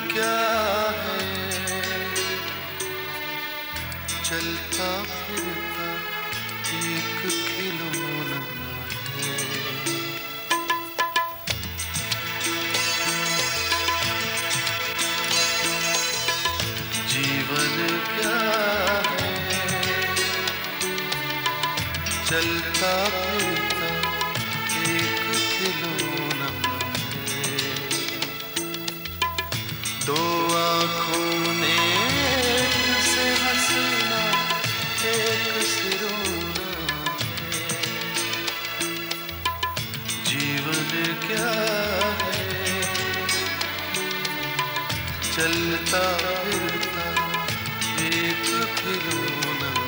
क्या है, चलता फिरता एक खिलौना है। जीवन क्या है, चलता फिरता एक खिलौना है। दो आँखों में एक से हंसना, एक से रोना है। जीवन क्या है, चलता फिरता एक खिलौना है।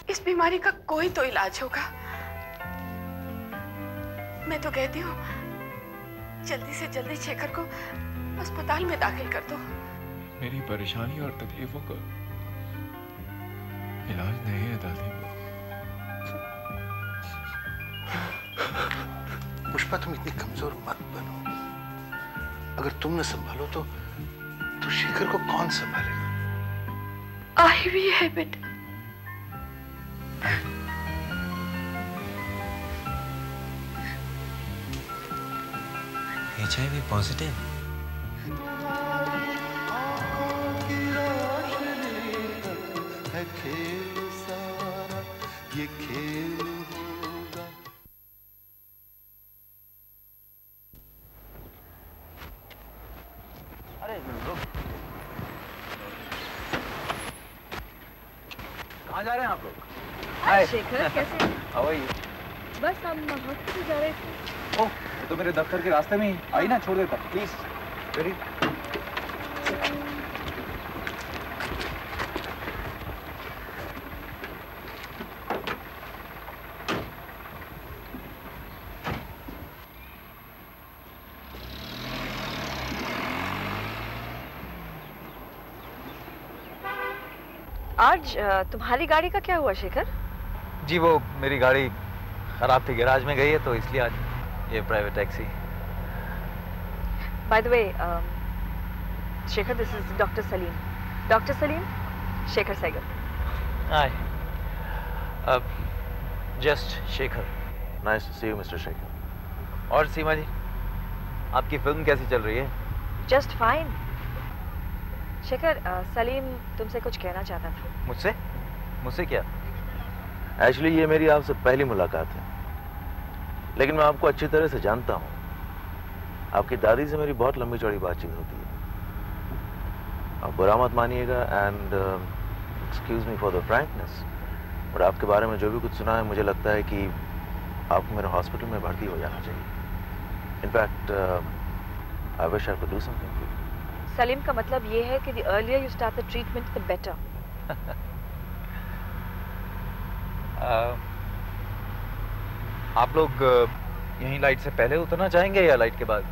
इस बीमारी का कोई तो इलाज होगा। मैं तो कहती हूँ जल्दी से जल्दी शेखर को अस्पताल में दाखिल कर दो। मेरी परेशानी और तकलीफों का इलाज नहीं है दादी। पुष्पा, तुम इतनी कमजोर मत बनो। अगर तुम न संभालो तो शेखर को कौन संभालेगा? आई भी है बेटा। HIV positive. है खेल सारा, ये खेल होगा। अरे रुक, कहाँ जा रहे हैं आप लोग? हाय शेखर, कैसे? How are you? बस हम हॉस्पिटल जा रहे थे। ओह, तो मेरे दफ्तर के रास्ते में ही आई ना, छोड़ देता प्लीज। वेरी आज तुम्हारी गाड़ी का क्या हुआ शेखर? जी वो मेरी गाड़ी खराब थी, गैराज में गई है, तो इसलिए आज ये private taxi. By the way Shekhar, this is doctor Salim. Doctor Salim, Shekhar Sehgal. Hi, just Shekhar. Nice to see you mister Shekhar. और सीमा जी, आपकी फिल्म कैसी चल रही है? Just fine. शेखर, सलीम तुमसे कुछ कहना चाहता था। मुझसे? मुझसे क्या? एक्चुअली ये मेरी आपसे पहली मुलाकात है, लेकिन मैं आपको अच्छी तरह से जानता हूँ। आपकी दादी से मेरी बहुत लंबी चौड़ी बातचीत होती है। आप बुरा मत मानिएगा and excuse me for the frankness, but आपके बारे में जो भी कुछ सुना है, मुझे लगता है कि आपको मेरे हॉस्पिटल में भर्ती हो जाना चाहिए। In fact I wish I could do something. Salim का मतलब ये है कि the earlier you start the treatment, the better. आप लोग यहीं लाइट से पहले उतरना चाहेंगे या लाइट के बाद?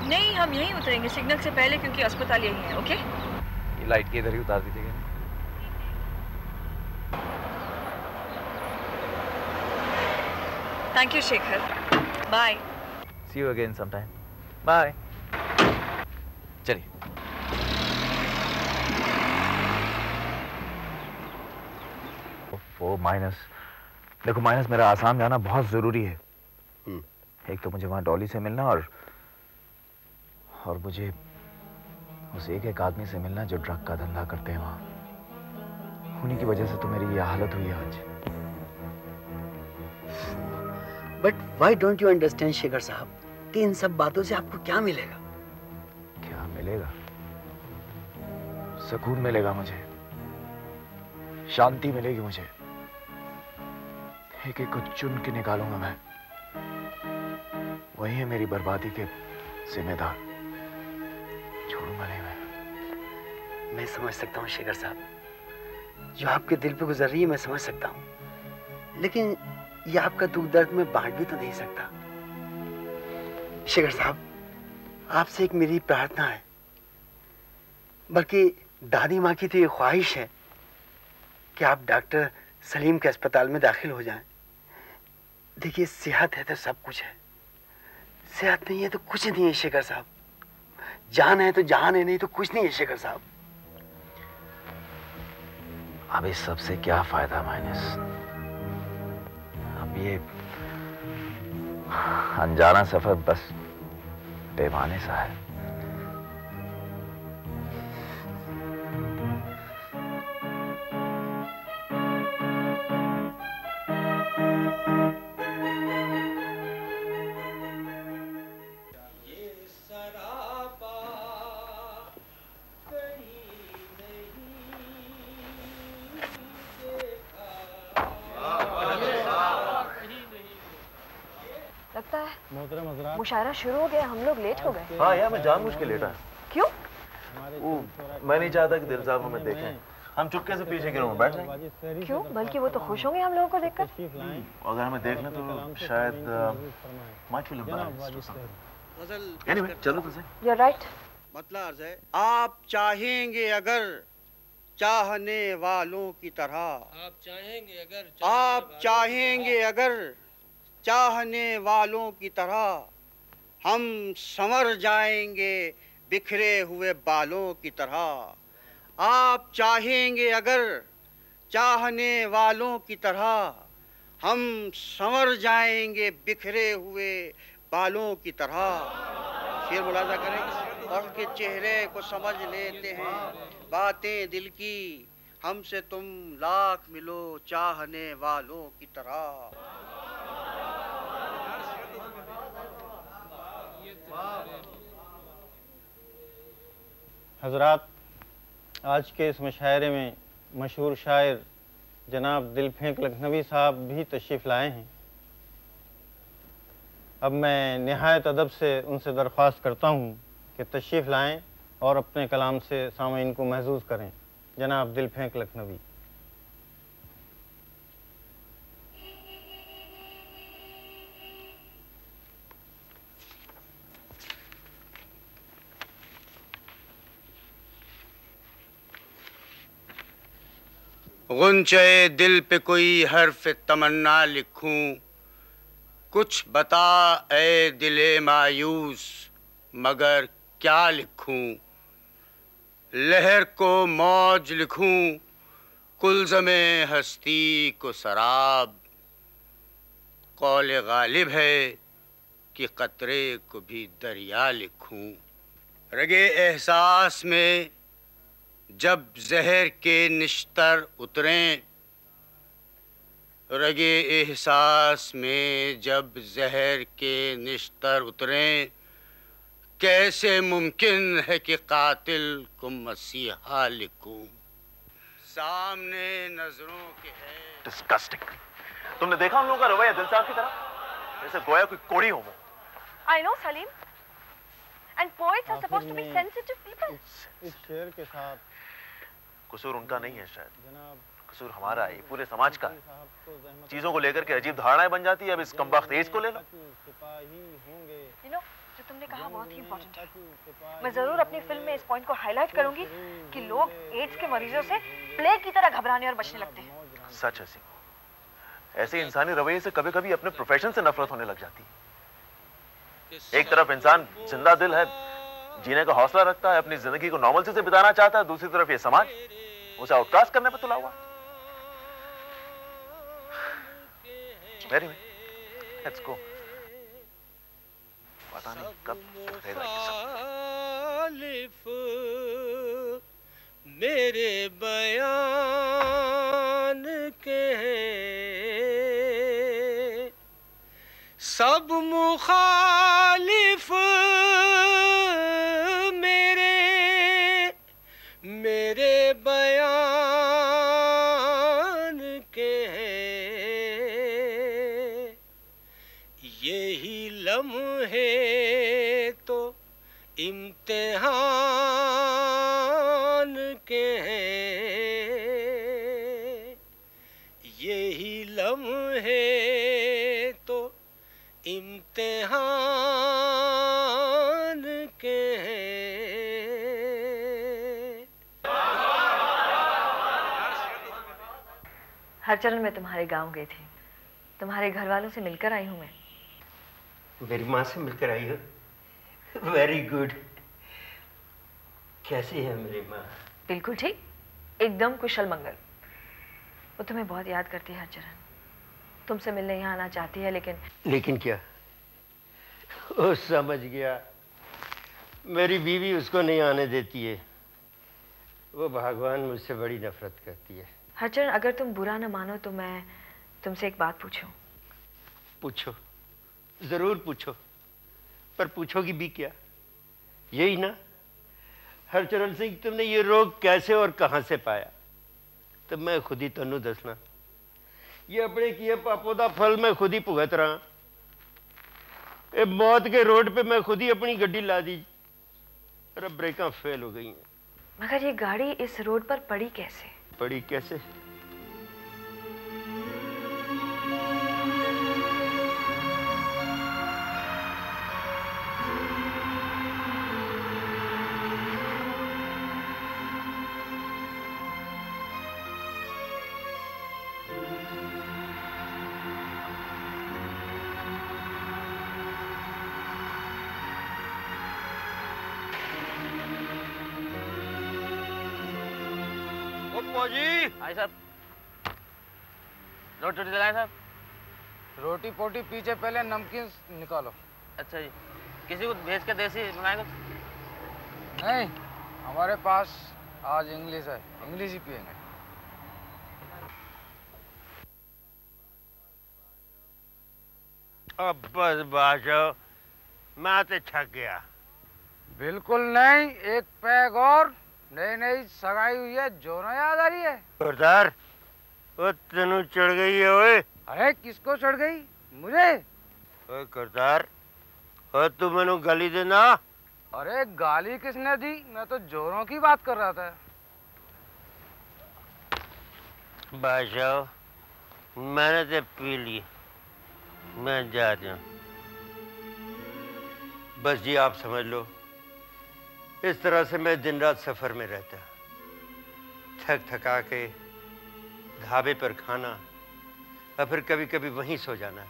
नहीं, हम यहीं उतरेंगे सिग्नल से पहले, क्योंकि अस्पताल यहीं है। ओके? ये लाइट के इधर ही उतार दीजिएगा। Thank you Shekhar, bye. See you again sometime. Bye. चलिए। वो माइनस, देखो माइनस, मेरा आसाम जाना बहुत जरूरी है। एक तो मुझे वहां डॉली से मिलना और मुझे उस एक आदमी से मिलना जो ड्रग का धंधा करते हैं वहां। उन्हीं की वजह से तो मेरी ये हालत हुई है आज। But why don't you understand Shekhar साहब कि इन सब बातों से आपको क्या मिलेगा? क्या मिलेगा? सुकून मिलेगा मुझे, शांति मिलेगी मुझे। एक एक को चुन के निकालूंगा मैं। वही है मेरी बर्बादी के जिम्मेदार, छोड़ूंगा नहीं मैं समझ सकता हूँ शेखर साहब, जो आपके दिल पे गुजर रही है मैं समझ सकता हूँ, लेकिन ये आपका दुख दर्द में बांट भी तो नहीं सकता। शेखर साहब, आपसे एक मेरी प्रार्थना है, बल्कि दादी माँ की तो ये ख्वाहिश है कि आप डॉक्टर सलीम के अस्पताल में दाखिल हो जाएं। देखिए, सेहत है तो सब कुछ है, सेहत नहीं है तो कुछ नहीं है शेखर साहब। जान है तो जहान है, नहीं तो कुछ नहीं है शेखर साहब। अब इस सब से क्या फायदा माइनस? अब ये अनजाना सफर बस बेमाने सा है। लगता है मुशायरा शुरू हो गया, हम लोग लेट हो गए। हाँ यार, मैं जानबूझ के लेटा। क्यों? वो मैं नहीं चाहता कि दिल साहब हमें देखें। हम चुपके से पीछे के रूम में बैठ जाएं। क्यों? बल्कि वो तो खुश होंगे हम लोगों को देखकर। अगर हमें देख लें तो शायद might feel embarrassed or something. Anyway, चलो तो सही। You're right. मतलब अर्ज है, आप चाहेंगे अगर चाहने वालों की तरह, आप चाहेंगे अगर चाहने वालों की तरह, हम संवर जाएंगे बिखरे हुए बालों की तरह। आप चाहेंगे अगर चाहने वालों की तरह, हम संवर जाएंगे बिखरे हुए बालों की तरह। शेर मुलाजा करें, और के चेहरे को समझ लेते हैं बातें दिल की, हमसे तुम लाख मिलो चाहने वालों की तरह। हजरात, आज के इस मुशायरे में मशहूर शायर जनाब दिलफेंक लखनवी साहब भी तशरीफ़ लाए हैं। अब मैं निहायत अदब से उनसे दरख्वास्त करता हूँ कि तशरीफ़ लाएं और अपने कलाम से सामीन को महसूस करें। जनाब दिलफेंक लखनवी। गुंचे दिल पे कोई हर्फ तमन्ना लिखूं, कुछ बता ए दिले मायूस मगर क्या लिखूं। लहर को मौज लिखूं, कुलज़मे हस्ती को सराब। कौल गालिब है कि कतरे को भी दरिया लिखूं। रगे एहसास में जब जहर के निश्तर उतरें, रगे एहसास में जब जहर के निश्तर उतरें, कैसे मुमकिन है कि कातिल को मसीहा लिखूं। सामने नजरों के है। डिस्गस्टिंग। तुमने देखा हम लोगों का रवैया दिल साहब की तरह, जैसे गोया कोई कोड़ी हो वो। I know, Salim. And poets are supposed to be sensitive people. इस शेर के साथ कसूर उनका नहीं है शायद, कसूर हमारा है, पूरे समाज का। चीजों को लेकर के अजीब धारणाएं बन जाती है। अब इस कमबख्त एज को ले लो। You know, जो तुमने कहा बहुत ही इम्पोर्टेंट है। मैं जरूर अपनी फिल्म में इस पॉइंट को हाईलाइट करूंगी कि लोग एड्स के मरीजों से प्लेग की तरह घबराने और बचने लगते हैं। सच है सी, ऐसे इंसानी रवैये से कभी कभी अपने प्रोफेशन से नफरत होने लग जाती है। एक तरफ इंसान जिंदा दिल है, जीने का हौसला रखता है, अपनी जिंदगी को नॉर्मलसी से बिताना चाहता है, दूसरी तरफ ये समाज उसे आउटकास्ट करने पर तुला हुआ। Let's go. पता नहीं कब सुधरेगा ये सब। मेरे बयान के सब मुखालिफ मेरे बयान के हैं। यही लम्हे तो इम्तिहान के हैं। यही लम्हे तो इम्तिहान हरचरण, मैं तुम्हारे गांव गई थी, तुम्हारे घर वालों से मिलकर आई हूं मैं। मेरी माँ से मिलकर आई हो? Very good. कैसी है मेरी माँ? बिल्कुल ठीक, एकदम कुशल मंगल। वो तुम्हें बहुत याद करती है हरचरण, तुमसे मिलने यहाँ आना चाहती है, लेकिन क्या? वो समझ गया, मेरी बीवी उसको नहीं आने देती है। वो भगवान मुझसे बड़ी नफरत करती है। हरचरण, अगर तुम बुरा न मानो तो मैं तुमसे एक बात पूछूं। पूछो, जरूर पूछो, पर पूछोगी भी क्या? यही ना, हरचरण सिंह, तुमने ये रोग कैसे और कहां से पाया? तो मैं खुद ही तन्नू दसना, ये अपने किए पापों का फल मैं खुद ही भुगत रहा। ये मौत के रोड पे मैं खुद ही अपनी गड्डी ला दी और अब ब्रेकां फेल हो गई हैं। मगर ये गाड़ी इस रोड पर पड़ी कैसे? पड़ी कैसे? जी हाय साहब, रोटी दिलाएं साहब। रोटी पोटी पीछे, पहले नमकीन निकालो। अच्छा जी, किसी को भेज के देसी बनाएगा? नहीं, हमारे पास आज इंग्लिश है, इंग्लिश ही पियेंगे। अब बस बादशाह, मैं तो छक गया। बिल्कुल नहीं, एक पैग और। नई नई सगाई हुई है, जो ना याद आ रही है। सरदार, वो तेनू चढ़ गई है ओए। अरे किसको चढ़ गई? मुझे? ओए करतार, और तू मैनू गाली देना? अरे गाली किसने दी? मैं तो जोरों की बात कर रहा था। बादशाह, मैंने तो पी ली, मैं जा रहा हूँ। बस जी आप समझ लो, इस तरह से मैं दिन रात सफर में रहता, थक थका के ढाबे पर खाना और फिर कभी कभी वहीं सो जाना।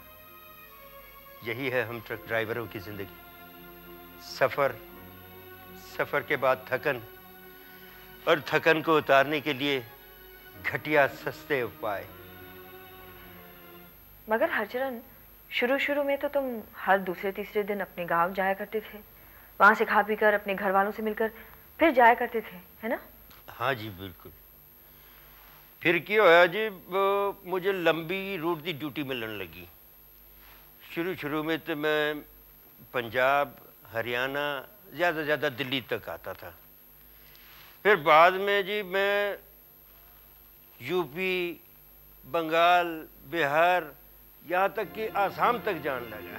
यही है हम ट्रक ड्राइवरों की जिंदगी। सफर, सफर के बाद थकन, और थकन को उतारने के लिए घटिया सस्ते उपाय। मगर हरचरण, शुरू में तो तुम हर दूसरे तीसरे दिन अपने गांव जाया करते थे, वहां से खा पी कर अपने घर वालों से मिलकर फिर जाया करते थे, है ना? हाँ जी बिल्कुल। फिर क्या होया जी, मुझे लंबी रूट की ड्यूटी मिलने लगी। शुरू में तो मैं पंजाब, हरियाणा, ज़्यादा ज़्यादा दिल्ली तक आता था। फिर बाद में जी मैं यूपी, बंगाल, बिहार, यहाँ तक कि आसाम तक जाने लगा।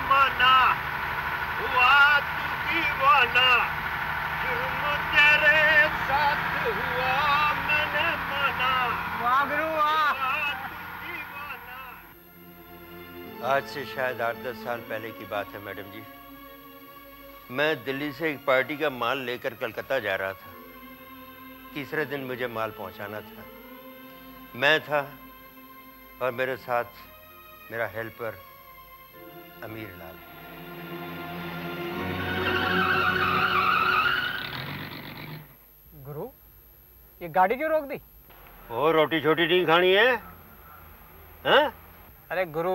मना हुआ तू दीवाना, जुर्म तेरे साथ हुआ मैंने मना। वाह गुरु वाह। आज से शायद 8-10 साल पहले की बात है मैडम जी। मैं दिल्ली से एक पार्टी का माल लेकर कलकत्ता जा रहा था। तीसरे दिन मुझे माल पहुंचाना था। मैं था और मेरे साथ मेरा हेल्पर अमीर लाल। गुरु, ये गाड़ी क्यों रोक दी? ओ रोटी छोटी नहीं खानी है? हाँ? अरे गुरु,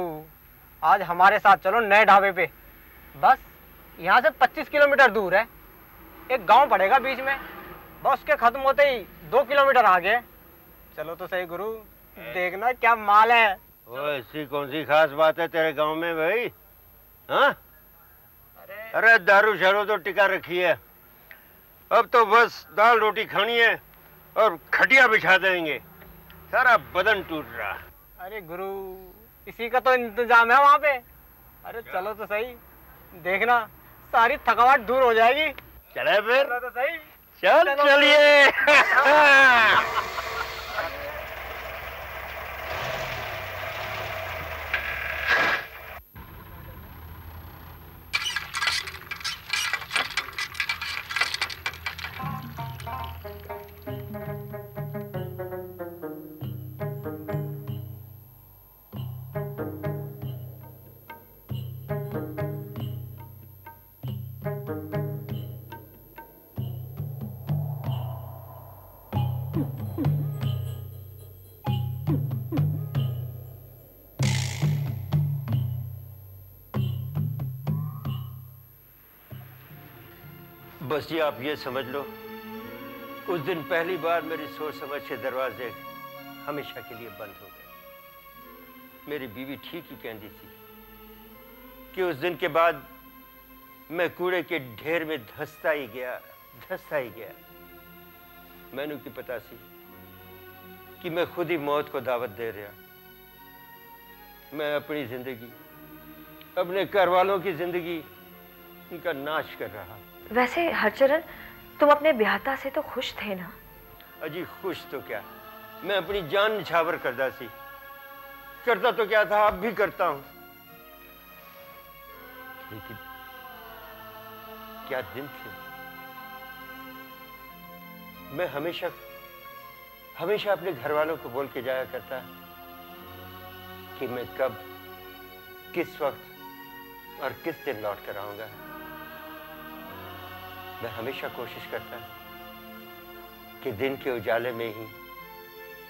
आज हमारे साथ चलो नए ढाबे पे। बस यहाँ से 25 किलोमीटर दूर है, एक गांव पड़ेगा बीच में, बस के खत्म होते ही 2 किलोमीटर आगे। चलो तो सही गुरु, देखना क्या माल है। ओ ऐसी कौन सी खास बात है तेरे गांव में भाई? हाँ? अरे दारू शारू तो टिका रखी है, अब तो बस दाल रोटी खानी है और खटिया बिछा देंगे। सारा बदन टूट रहा। अरे गुरु, इसी का तो इंतजाम है वहाँ पे। अरे चलो तो सही, देखना सारी थकावट दूर हो जाएगी। चले फिर तो सही। चल चलिए। बस जी आप ये समझ लो, उस दिन पहली बार मेरी सोच समझ के दरवाजे हमेशा के लिए बंद हो गए। मेरी बीवी ठीक ही कहती थी कि उस दिन के बाद मैं कूड़े के ढेर में धंसता ही गया। मैंने की पता सी कि मैं खुद ही मौत को दावत दे रहा। मैं अपनी जिंदगी, अपने घर वालों की जिंदगी, उनका नाश कर रहा। वैसे हरचरण, तुम अपने ब्याहता से तो खुश थे ना? अजी खुश तो क्या, मैं अपनी जान निछावर करता सी। करता तो क्या था, अब भी करता हूं। लेकिन क्या दिन थे। मैं हमेशा अपने घर वालों को बोल के जाया करता कि मैं कब, किस वक्त और किस दिन लौट कर आऊंगा। मैं हमेशा कोशिश करता कि दिन के उजाले में ही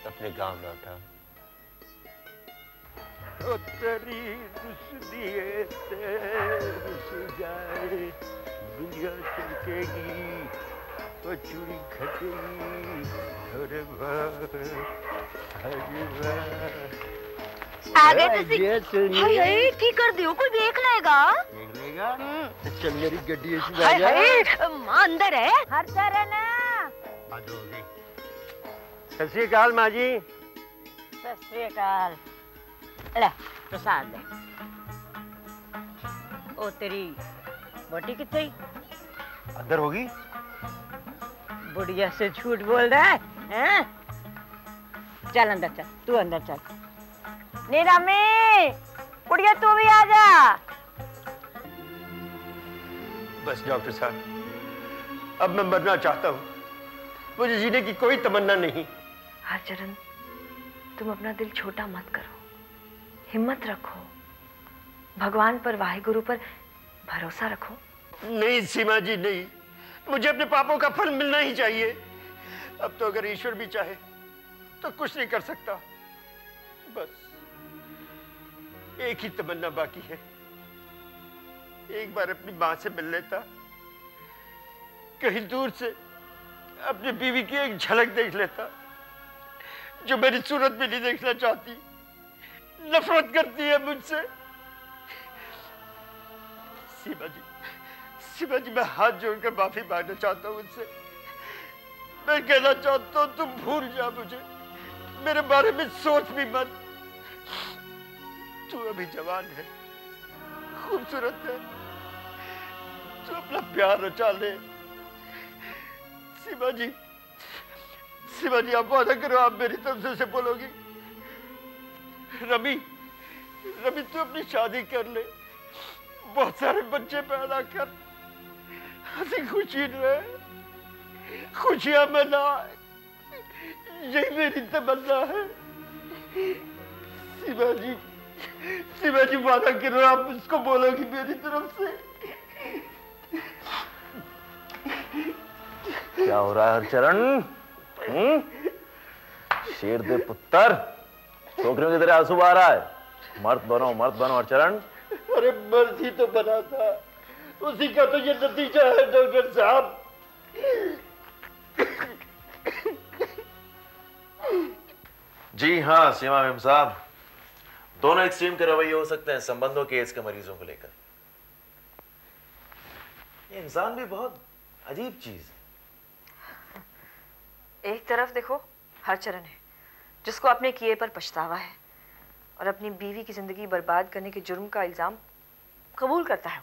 अपने गांव लौटा। तेरी रुसदिए से रुस जाए, दुनिया चमकेगी, वो चूड़ी खटेगी। अरे आगे हाय ठीक कर दियो, कोई देख लेगा। चल मेरी गड्डी माँ अंदर है। हरचरण सत श्री अकाल माँ जी। सत श्री अकाल। ले प्रसाद दे। ओ तेरी बोटी कितनी अंदर होगी? बुढ़िया से झूठ बोल रहा है, हैं? चल अंदर चल, तू अंदर चल। नीरा में बुढ़िया तू भी आ जा। बस डॉक्टर साहब, अब मैं मरना चाहता हूँ। मुझे जीने की कोई तमन्ना नहीं। हरचरण, तुम अपना दिल छोटा मत करो, हिम्मत रखो, भगवान पर, वाहिगुरु पर भरोसा रखो। नहीं सीमा जी नहीं, मुझे अपने पापों का फल मिलना ही चाहिए। अब तो अगर ईश्वर भी चाहे तो कुछ नहीं कर सकता। बस एक ही तमन्ना बाकी है, एक बार अपनी मां से मिल लेता, कहीं दूर से अपनी बीवी की एक झलक देख लेता, जो मेरी सूरत भी नहीं देखना चाहती, नफरत करती है मुझसे। सीमा जी मैं हाथ जोड़कर माफी मांगना चाहता हूँ उनसे। मैं कहना चाहता हूँ तुम भूल जा मुझे, मेरे बारे में सोच भी मत। तू अभी जवान है, खूबसूरत है, तू अपना प्यार रचा ले। सीमा जी आप वादा करो, आप मेरी तरफ से बोलोगी। रवि तू अपनी शादी कर ले, बहुत सारे बच्चे पैदा कर, हंसी खुशी रहे, खुशियां मनाए, यही मेरी तमन्ना है। सीमा जी वादा करो, आप उसको बोलोगी मेरी तरफ से। क्या हो रहा है हरचरण? शेर दे पुत्र, छोकरियों की तरह आंसू बहा रहा है। मर्द बनो हरचरण। अरे मर्द ही तो बना था, उसी का तो ये नतीजा है डॉक्टर साहब। जी हाँ सीमा मेम साहब, दोनों एक्सट्रीम के रवैये हो सकते हैं संबंधों के, एड्स के मरीजों को लेकर। ये इंसान भी बहुत अजीब चीज है। एक तरफ देखो हरचरण है, जिसको अपने किए पर पछतावा है और अपनी बीवी की जिंदगी बर्बाद करने के जुर्म का इल्जाम कबूल करता है,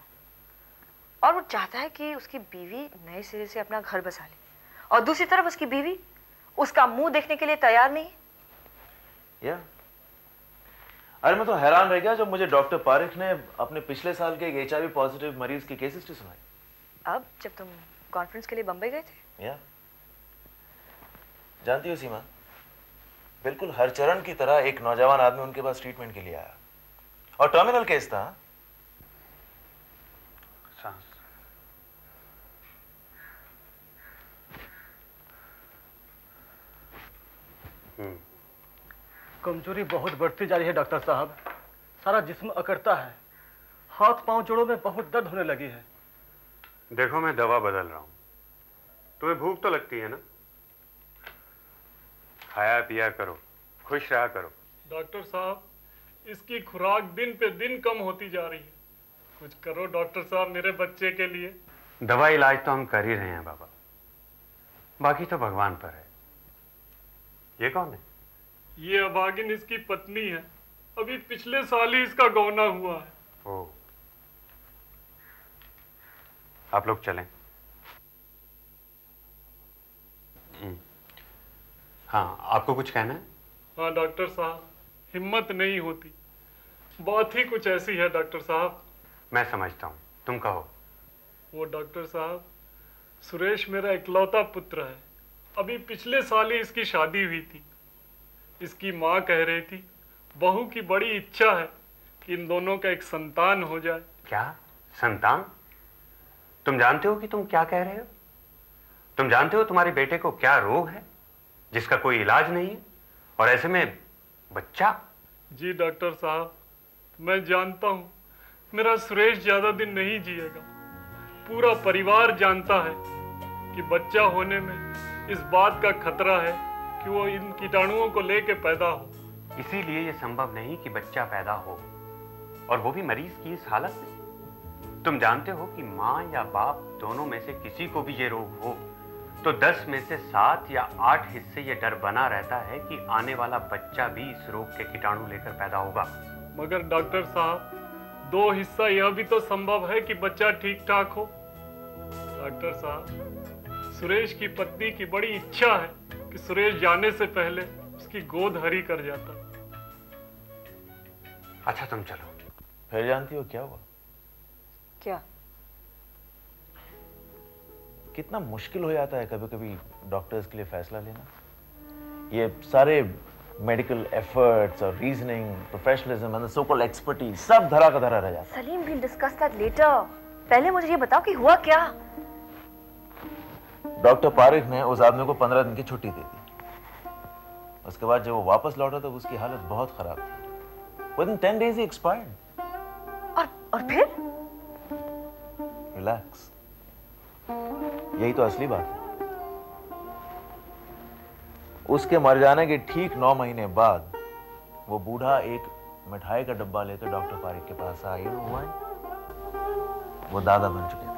और वो चाहता है कि उसकी बीवी नए सिरे से अपना घर बसा ले, और दूसरी तरफ उसकी बीवी उसका मुंह देखने के लिए तैयार नहीं। या अरे मैं तो हैरान रह गया जब मुझे डॉक्टर पारिक ने अपने पिछले साल के एक HIV पॉजिटिव मरीज की केस हिस्ट्री सुनाई। अब जब तुम कॉन्फ्रेंस के लिए बंबई गए थे। या जानती हो सीमा, बिल्कुल हर चरण की तरह एक नौजवान आदमी उनके पास ट्रीटमेंट के लिए आया और टर्मिनल केस था। कमजोरी बहुत बढ़ती जा रही है डॉक्टर साहब, सारा जिस्म अकड़ता है, हाथ पांव जोड़ों में बहुत दर्द होने लगी है। देखो मैं दवा बदल रहा हूं, तुम्हें भूख तो लगती है ना, खाया पिया करो, खुश रहा करो। डॉक्टर साहब, इसकी खुराक दिन पे दिन कम होती जा रही है, कुछ करो डॉक्टर साहब मेरे बच्चे के लिए। दवा इलाज तो हम कर ही रहे हैं बाबा, बाकी तो भगवान पर है। ये कौन है? ये अभागिन इसकी पत्नी है, अभी पिछले साल ही इसका गौना हुआ है। ओ, आप लोग चलें। हाँ, आपको कुछ कहना है? हाँ डॉक्टर साहब, हिम्मत नहीं होती, बात ही कुछ ऐसी है डॉक्टर साहब। मैं समझता हूँ, तुम कहो। वो डॉक्टर साहब, सुरेश मेरा इकलौता पुत्र है, अभी पिछले साल ही इसकी शादी हुई थी। इसकी माँ कह रही थी बहू की बड़ी इच्छा है कि इन दोनों का एक संतान हो जाए। क्या संतान? तुम जानते हो कि तुम क्या कह रहे हो? तुम जानते हो तुम्हारे बेटे को क्या रोग है जिसका कोई इलाज नहीं है, और ऐसे में बच्चा? जी डॉक्टर साहब, मैं जानता हूँ मेरा सुरेश ज्यादा दिन नहीं जिएगा। पूरा परिवार जानता है कि बच्चा होने में इस बात का खतरा है कि वो इन कीटाणुओं को लेके पैदा हो। इसीलिए ये संभव नहीं कि बच्चा पैदा हो, और वो भी मरीज की इस हालत में। तुम जानते हो कि माँ या बाप दोनों में से किसी को भी ये रोग हो तो 10 में से 7 या 8 हिस्से ये डर बना रहता है कि आने वाला बच्चा भी इस रोग के कीटाणु लेकर पैदा होगा। मगर डॉक्टर साहब, 2 हिस्सा यह भी तो संभव है कि बच्चा ठीक ठाक हो। डॉक्टर साहब, सुरेश की पत्नी की बड़ी इच्छा है कि सुरेश जाने से पहले उसकी गोद हरी कर जाता। अच्छा तुम चलो। फिर जानती हो क्या हुआ? क्या? कितना मुश्किल हो जाता है कभी कभी डॉक्टर्स के लिए फैसला लेना। ये सारे मेडिकल एफर्ट्स और reasoning, professionalism and so called expertise सब धरा का धरा रह जाता है। Salim, we'll discuss that later. पहले मुझे ये बताओ कि हुआ क्या? डॉक्टर पारिक ने उस आदमी को 15 दिन की छुट्टी दे दी। उसके बाद जब वो वापस लौटा तो उसकी हालत बहुत खराब थी। Within 10 days he expired. और फिर? रिलैक्स, यही तो असली बात है। उसके मर जाने के ठीक 9 महीने बाद वो बूढ़ा एक मिठाई का डब्बा लेकर डॉक्टर पारिक के पास आया। हुआ वो दादा बन चुके थे।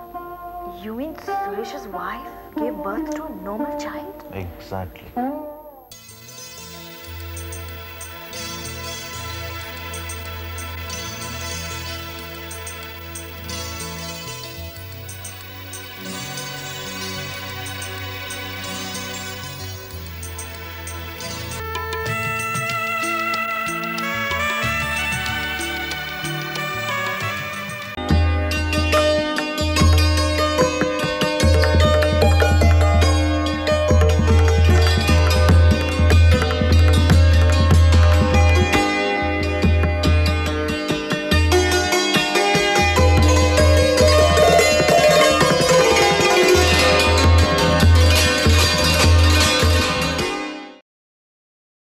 You mean Suresh's wife gave birth to a normal child? Exactly.